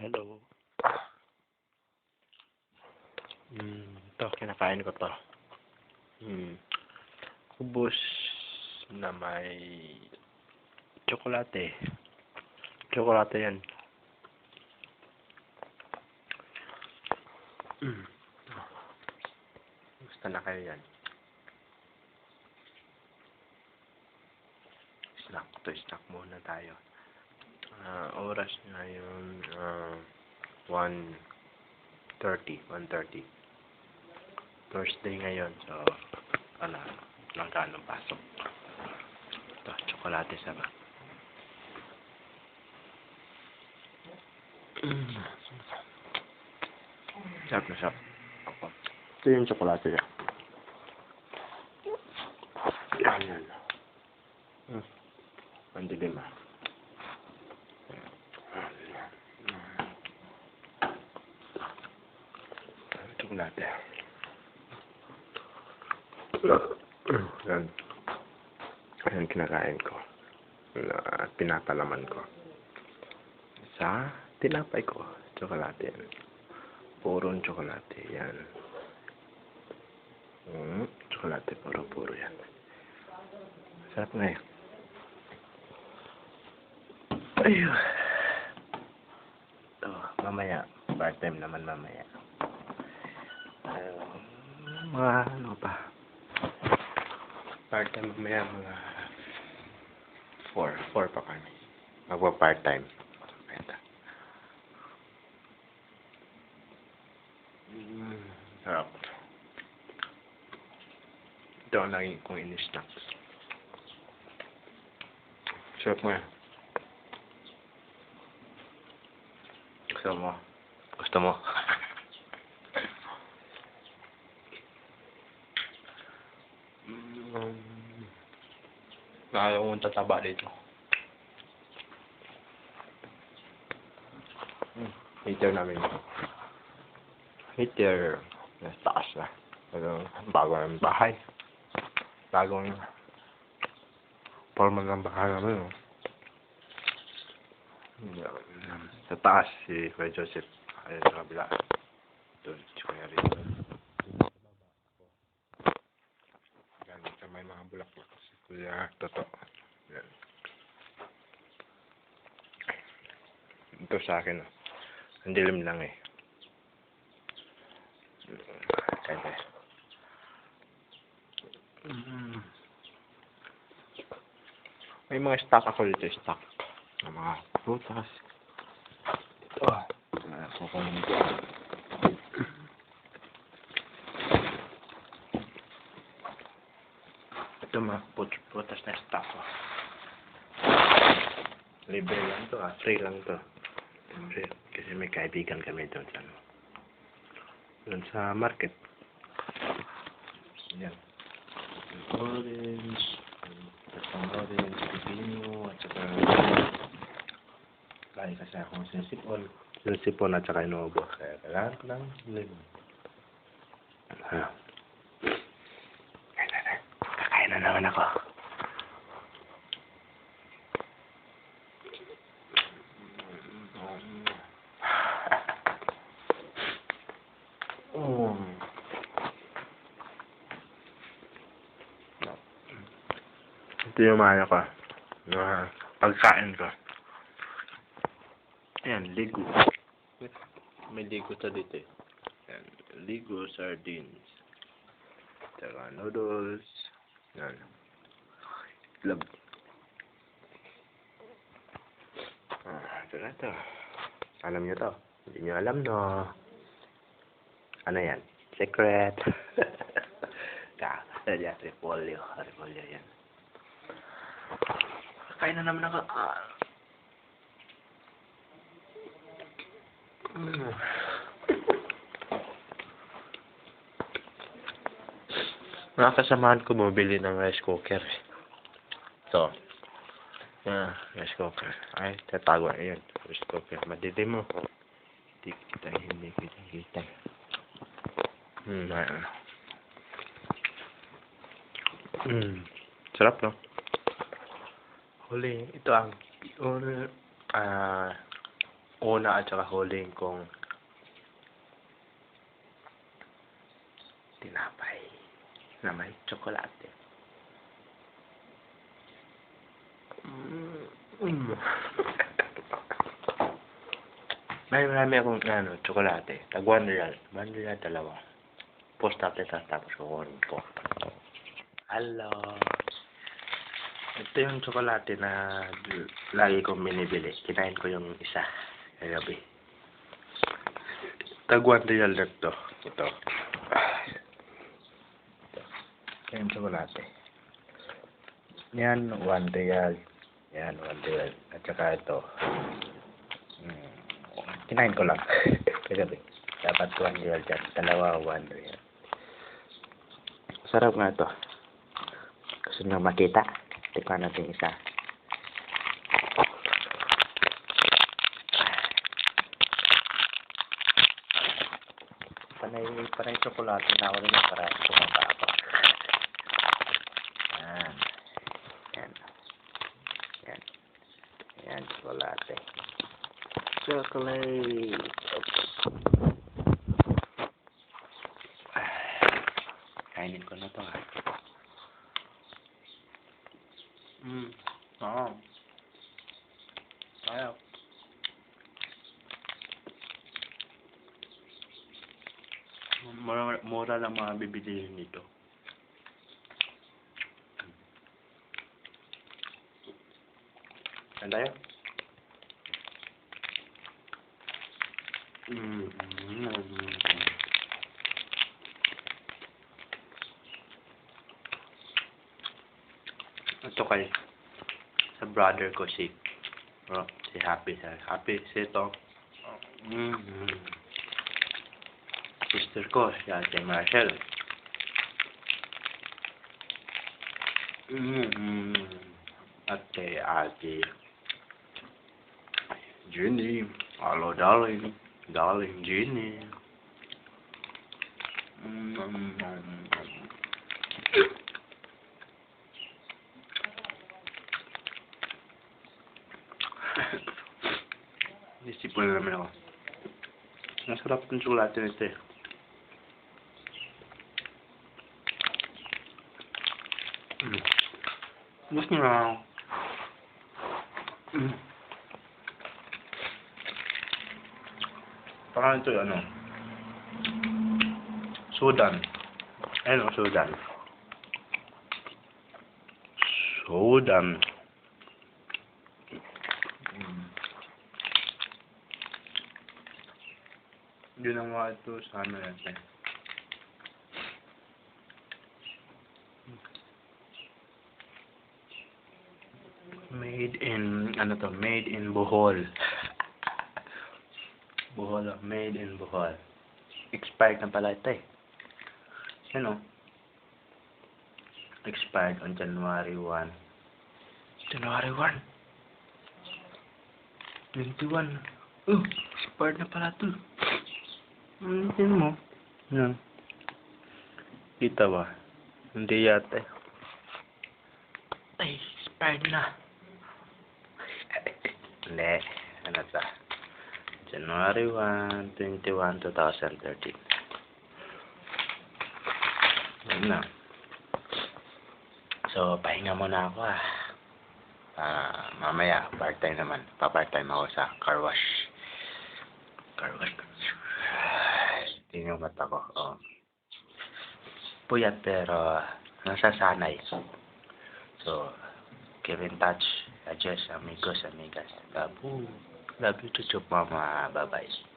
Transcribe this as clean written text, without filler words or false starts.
Hello. Ito, kinakain ko to. Kubos na may tsokolate. Tsokolate yan. Gusto na kayo yan. Snack muna tayo. Oras ngayon 1:30. Thursday ngayon, so lang ng pasok. Ito, tsokolate sarap. Sarap na sarap. Ito yung tsokolate niya. Yan. Ang dilim ah. Tsokolate. Yan. Yan kinakain ko. Pinapalaman ko. Sa tinapay ko. Tsokolate yan. Purong tsokolate yan. Tsokolate, puro yan. Sarap nga yan. Ayun. Mamaya. Part-time naman mamaya. Mga ano pa. Part-time mamaya mga 4 pa kami. Magpa-part-time. Sarap. Ito ang lagi kong ini-snacks. Sarap nga. Gusto mo? Ayaw kong tataba dito. Heater namin. Heater. Nasa taas na. Bagong bahay. Bagong forma ng bahay namin. Sa taas si Kuya Joseph. Ayun sa kabila. Doon si Kuya Rito. Ganun sa may mga bulaklak. Si Kuya Toto. Yan. Ito sa akin. Ang dilim lang eh. Kaya. May mga stock ako dito. Stock. Mga prutas. Ito. Kukunin ko. Ito mga prutas na stock. Libre lang to. Free lang to. Kasi may kaibigan kami doon sa doon sa market. Yan. Orange. Pipino, at saka lagi kasi akong sinsipon. Sinsipon at saka inuubos. Kaya kailangan ko lang limon. Kakain na naman ako. Ito yung maya ko. Pagkain ko. Ayan, ligo. May ligo sa dito eh. Ayan, ligo sardines. Tsaka noodles. Ayan. Itlog. Ito na ito. Alam nyo to. Hindi nyo alam no. Ano yan? Secret. Kakasta dyan. Repolyo. Repolyo yan. Kain na naman ako. Mga kasamahan ko bumili ng rice cooker. So, rice cooker. Ay, tatago na yun. Rice cooker. Madilim mo. Hindi kita. Sarap no? Huli, ito ang una at saka huling kong tinapay na may tsokolate. Marami akong tsokolate. Tag 1 real. 1 real, dalawa. Post natin tapos kukunin ko. Hello. Ito yung tsokolate na lagi kong binibili. Kinain ko yung isa kagabi. Tag 1 real na to. Ito. Ito yung tsokolate. Yan, 1 real. Yan, 1 real. At saka ito. Kinain ko lang. Kagabi. Dapat 1 real dyan. Dalawa, 1 real. Sarap nga ito. Gusto nyo makita? Tikman natin isa. Panay tsokolate na ako rin para kumanta ako. Yan. Yan. Yan. Yan, tsokolate. Chocolate. Oops. Kainin ko na to ha. Oo. Ayaw. Mura lang mga bibilihin nito. Saan tayo? Ito kay sa brother ko si Happy. Happy si ito. Sister ko si Marshall. At kay Ate Jenny. Hello darling. Darling Jenny. Isipon na naman ako. Masarap ng tsokolate nito eh. Gusto nyo lang. Parang ito Sudan. Ayun Sudan. Sudan. Ginawa ito sa natin. Made in, made in Bohol. Bohol, made in Bohol. Expired na pala ito eh. Expired on January 1. January 1? 21. Expired na pala ito. Tingnan mo. Yan. Kita ba? Hindi yata eh. Ay, expired na. Hindi. Ano ito? January 1, 21, 2013. Yan na. So, pahinga muna ako mamaya, part-time naman. Pa-part-time ako sa car wash. Car wash. Tingnan yung mata ko. Puyat pero nasasanay. So, keep in touch. Adios, amigos, amigas. Love you, chuchup, mama. Bye-bye.